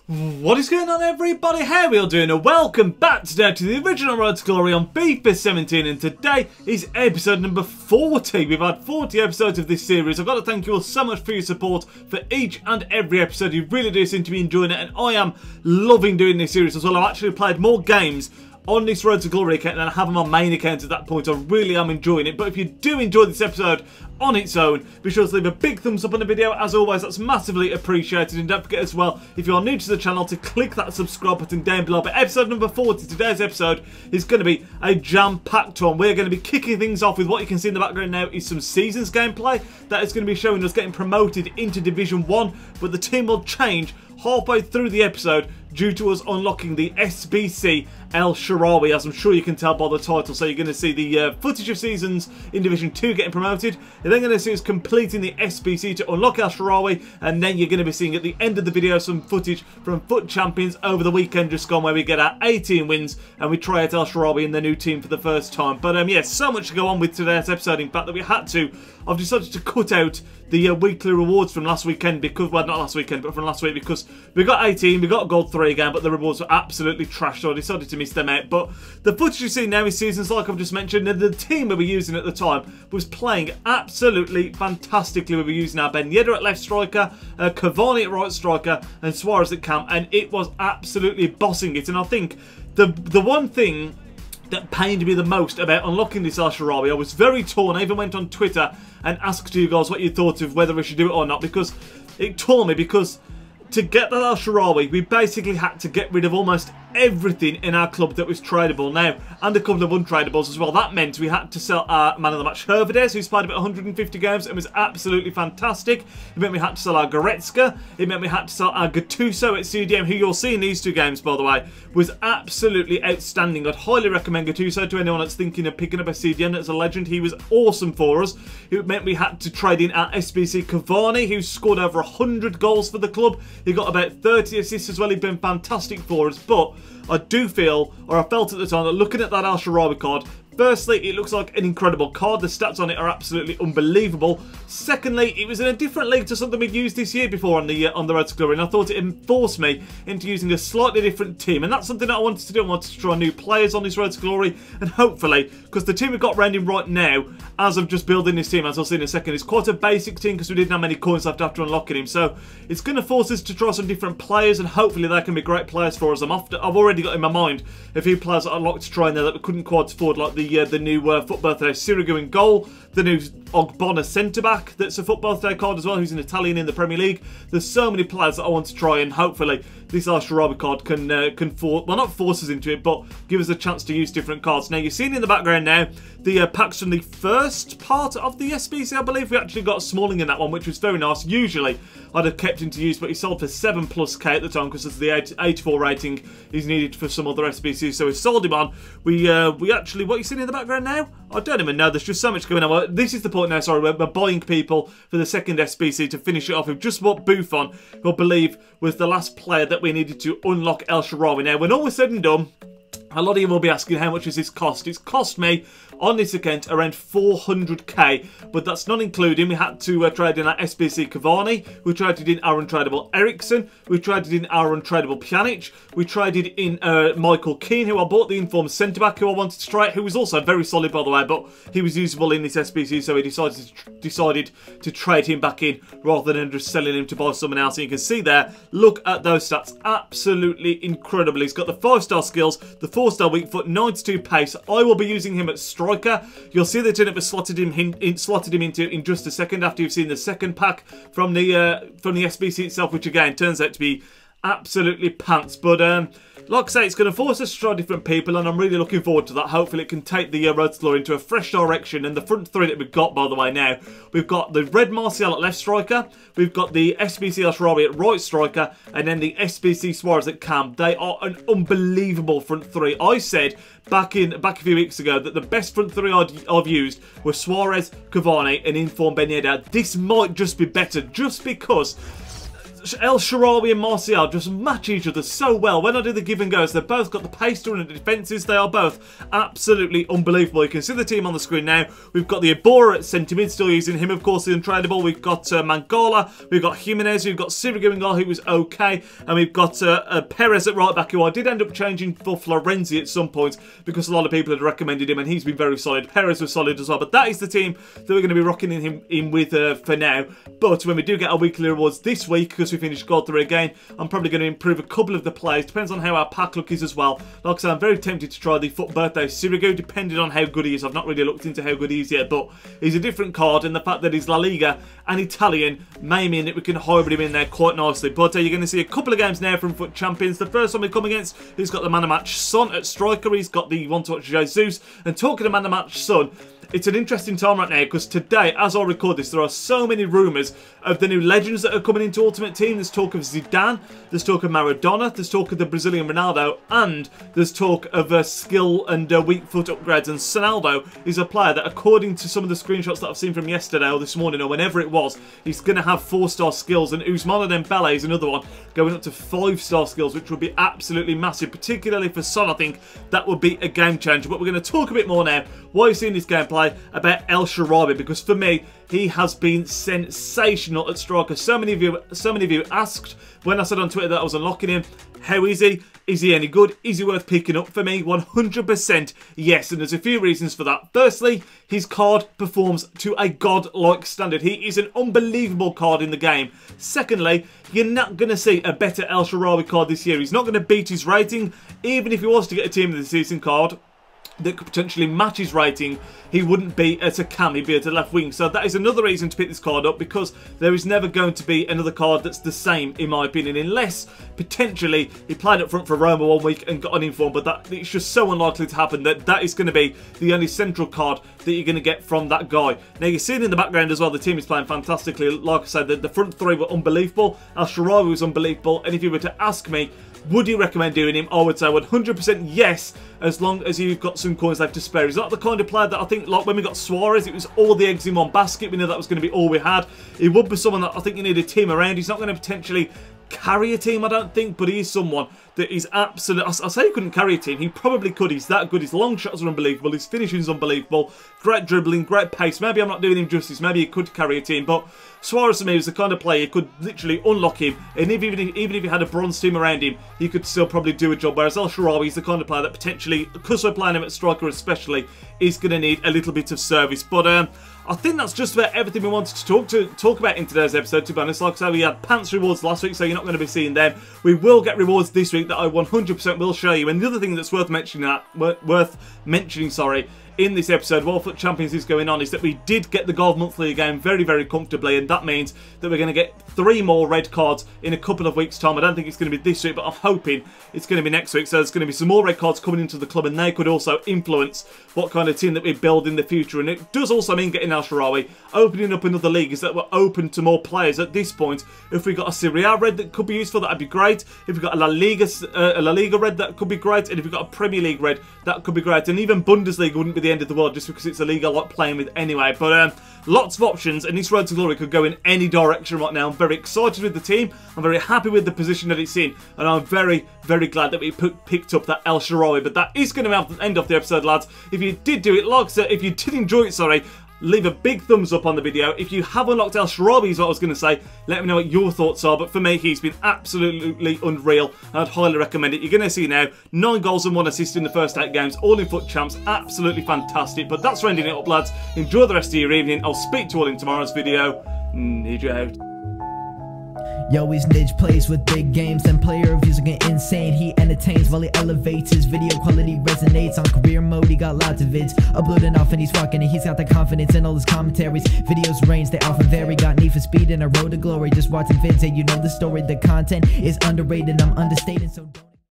What is going on, everybody? How are we all doing? And welcome back today to the original Road to Glory on FIFA 17, and today is episode number 40. We've had 40 episodes of this series. I've got to thank you all so much for your support for each and every episode. You really do seem to be enjoying it, and I am loving doing this series as well. I've actually played more games on this Road to Glory account than I have on my main account at that point. I really am enjoying it. But if you do enjoy this episode on its own, be sure to leave a big thumbs up on the video. As always, that's massively appreciated. And don't forget as well, if you are new to the channel, to click that subscribe button down below. But episode number 40, today's episode, is going to be a jam-packed one. We're going to be kicking things off with what you can see in the background now is some Seasons gameplay. That is going to be showing us getting promoted into Division 1. But the team will change halfway through the episode due to us unlocking the Sbc El Shaarawy, as I'm sure you can tell by the title. So you're going to see the footage of Seasons in Division 2 getting promoted. You're then going to see us completing the Sbc to unlock El Shaarawy, and then you're going to be seeing at the end of the video some footage from Foot Champions over the weekend just gone, where we get our 18 wins and we try out El Shaarawy in the new team for the first time. But yeah, so much to go on with today's episode, in fact, that we had to. I've decided to cut out the weekly rewards from last weekend because, well, not last weekend, but from last week, because we got 18, we got Gold 3 again, but the rewards were absolutely trash, so I decided to miss them out. But the footage you see now is Seasons, like I've just mentioned, and the team we were using at the time was playing absolutely fantastically. We were using our Ben Yedder at left striker, Cavani at right striker, and Suarez at cam, and it was absolutely bossing it. And I think the one thing that pained me the most about unlocking this El Shaarawy, I was very torn. I even went on Twitter and asked you guys what you thought of whether we should do it or not, because it tore me. Because to get that El Shaarawy, we basically had to get rid of almost everything in our club that was tradable now, and a couple of untradables as well. That meant we had to sell our man of the match Hervedes, who's played about 150 games and was absolutely fantastic. It meant we had to sell our Goretzka. It meant we had to sell our Gattuso at CDM, who you'll see in these two games, by the way, was absolutely outstanding. I'd highly recommend Gattuso to anyone that's thinking of picking up a CDM that's a legend. He was awesome for us. It meant we had to trade in our Sbc Cavani, who scored over 100 goals for the club. He got about 30 assists as well. He'd been fantastic for us. But I do feel, or I felt at the time, that looking at that El Shaarawy card, firstly, it looks like an incredible card. The stats on it are absolutely unbelievable. Secondly, it was in a different league to something we'd used this year before on the Road to Glory, and I thought it forced me into using a slightly different team, and that's something that I wanted to do. I wanted to try new players on this Road to Glory, and hopefully, because the team we've got around him right now, as of just building this team, as I'll see in a second, is quite a basic team because we didn't have many coins left after unlocking him. So it's going to force us to try some different players, and hopefully they can be great players for us. I've already got in my mind a few players that I'd like to try in there that we couldn't quite afford, like the new Foot Birthday Sirigu in goal, the new Ogbonna centre-back that's a Foot Birthday card as well, who's an Italian in the Premier League. There's so many players that I want to try, and hopefully this El Shaarawy card can not force us into it, but give us a chance to use different cards. Now, you're seeing in the background now the packs from the first part of the SBC, I believe. We actually got Smalling in that one, which was very nice. Usually, I'd have kept him to use, but he sold for 7+ K at the time because of the 84 rating is needed for some other SBCs, so we sold him on. We actually, what are you seeing in the background now? I don't even know. There's just so much going on. Well, this is the point now, sorry, we're buying people for the second SBC to finish it off. We've just bought Buffon, who I believe was the last player that we needed to unlock El Shaarawy. Now, when all is said and done, a lot of you will be asking, how much has this cost? It's cost me, on this account, around 400k, but that's not including, we had to trade in our Sbc Cavani, we traded in our untradeable Ericsson, we traded in our untradeable Pjanic, we traded in Michael Keane, who I bought the informed centre-back, who I wanted to try, who was also very solid, by the way, but he was usable in this SBC, so we decided to trade him back in, rather than just selling him to buy someone else. And you can see there, look at those stats, absolutely incredible. He's got the 5-star skills, the 4-star weak foot, 92 pace. I will be using him at striker. You'll see the turn up slotted him into in just a second after you've seen the second pack from the SBC itself, which again turns out to be absolutely pants. But like I say, it's going to force us to try different people, and I'm really looking forward to that. Hopefully it can take the Road to Glory into a fresh direction. And the front three that we've got, by the way, now, we've got the Red Martial at left striker, we've got the Sbc El Shaarawy at right striker, and then the Sbc Suarez at cam. They are an unbelievable front three. I said back a few weeks ago that the best front three I've used were Suarez, Cavani, and informed Ben Yedder. This might just be better, just because El Shaarawy and Martial just match each other so well. When I do the give and goes, they've both got the pace to run and the defences. They are both absolutely unbelievable. You can see the team on the screen now. We've got the Ibora at centre mid, still using him, of course, the untradeable. We've got Mangala, we've got Jimenez, we've got Sbc El Shaarawy, who was okay, and we've got Perez at right back, who I did end up changing for Florenzi at some point because a lot of people had recommended him, and he's been very solid. Perez was solid as well, but that is the team that we're going to be rocking in with for now. But when we do get our weekly rewards this week, because we finished God 3 again, I'm probably going to improve a couple of the players. Depends on how our pack look is as well. Like I said, I'm very tempted to try the FUT birthday Sirigu, depending on how good he is. I've not really looked into how good he is yet, but he's a different card, and the fact that he's La Liga and Italian may mean that we can hybrid him in there quite nicely. But you're going to see a couple of games now from FUT Champions. The first one we come against, he's got the man of match Son at striker. He's got the one to watch Jesus. And talking to man of match Son, it's an interesting time right now because today, as I record this, there are so many rumours of the new legends that are coming into Ultimate Team. There's talk of Zidane, there's talk of Maradona, there's talk of the Brazilian Ronaldo, and there's talk of skill and weak foot upgrades. And Sonaldo is a player that, according to some of the screenshots that I've seen from yesterday or this morning or whenever it was, he's going to have 4-star skills. And Ousmane Dembele is another one going up to 5-star skills, which would be absolutely massive, particularly for Son. I think that would be a game changer. But we're going to talk a bit more now while you're seeing this gameplay about El Shaarawy, because for me, he has been sensational at striker. So many of you asked when I said on Twitter that I was unlocking him, how is he? Is he any good? Is he worth picking up? For me, 100% yes, and there's a few reasons for that. Firstly, his card performs to a godlike standard. He is an unbelievable card in the game. Secondly, you're not going to see a better El Shaarawy card this year. He's not going to beat his rating, even if he was to get a team of the season card that could potentially match his rating. He wouldn't be at a cam, he'd be at a left wing. So that is another reason to pick this card up, because there is never going to be another card that's the same, in my opinion, unless potentially he played up front for Roma 1 week and got an inform. But it's just so unlikely to happen that is going to be the only central card that you're going to get from that guy. Now, you're seeing in the background as well, the team is playing fantastically. Like I said, the front three were unbelievable. El Shaarawy was unbelievable. And if you were to ask me, would you recommend doing him? I would say 100% yes, as long as you've got some coins left to spare. He's not the kind of player that I think, like when we got Suarez, it was all the eggs in one basket. We knew that was going to be all we had. He would be someone that I think you need a team around. He's not going to potentially carry a team, I don't think, but he is someone that is absolute. I say he couldn't carry a team. He probably could. He's that good. His long shots are unbelievable. His finishing is unbelievable. Great dribbling, great pace. Maybe I'm not doing him justice. Maybe he could carry a team, but Suarez to me was the kind of player you could literally unlock him, and even if you had a bronze team around him, he could still probably do a job. Whereas El Shaarawy is the kind of player that potentially, because we're playing him at striker especially, is going to need a little bit of service. But I think that's just about everything we wanted to talk about in today's episode, to be honest. Like I said, we had pants rewards last week, so you're not going to be seeing them. We will get rewards this week that I 100% will show you. And the other thing that's worth mentioning, in this episode, while FUT Champions is going on, is that we did get the Gold Monthly again very, very comfortably, and that means that we're going to get 3 more red cards in a couple of weeks' time. I don't think it's going to be this week, but I'm hoping it's going to be next week. So there's going to be some more red cards coming into the club, and they could also influence what kind of team that we build in the future. And it does also mean getting El Shaarawy, opening up another league, is that we're open to more players at this point. If we got a Serie A red that could be useful, that'd be great. If we got a La Liga red, that could be great. And if we got a Premier League red, that could be great. And even Bundesliga wouldn't be the end of the world, just because it's a league I like playing with anyway. But lots of options, and this Road to Glory could go in any direction right now. I'm very excited with the team. I'm very happy with the position that it's in, and I'm very, very glad that we picked up that El Shaarawy. But that is going to end off the episode, lads. If you did do it, like I said, if you did enjoy it, sorry, leave a big thumbs up on the video. If you have unlocked El Shaarawy, is what I was going to say, let me know what your thoughts are. But for me, he's been absolutely unreal, and I'd highly recommend it. You're going to see now 9 goals and 1 assist in the first 8 games, all in FUT Champs. Absolutely fantastic. But that's ending it up, lads. Enjoy the rest of your evening. I'll speak to you all in tomorrow's video. Nidge out. Yo, he's Nidge, plays with big games and player reviews are getting insane. He entertains while he elevates, his video quality resonates. On career mode, he got lots of vids uploading off and he's rocking it. He's got the confidence in all his commentaries. Videos range, they often vary. Got need for speed and a road to glory. Just watching vids and you know the story. The content is underrated, I'm understating, so don't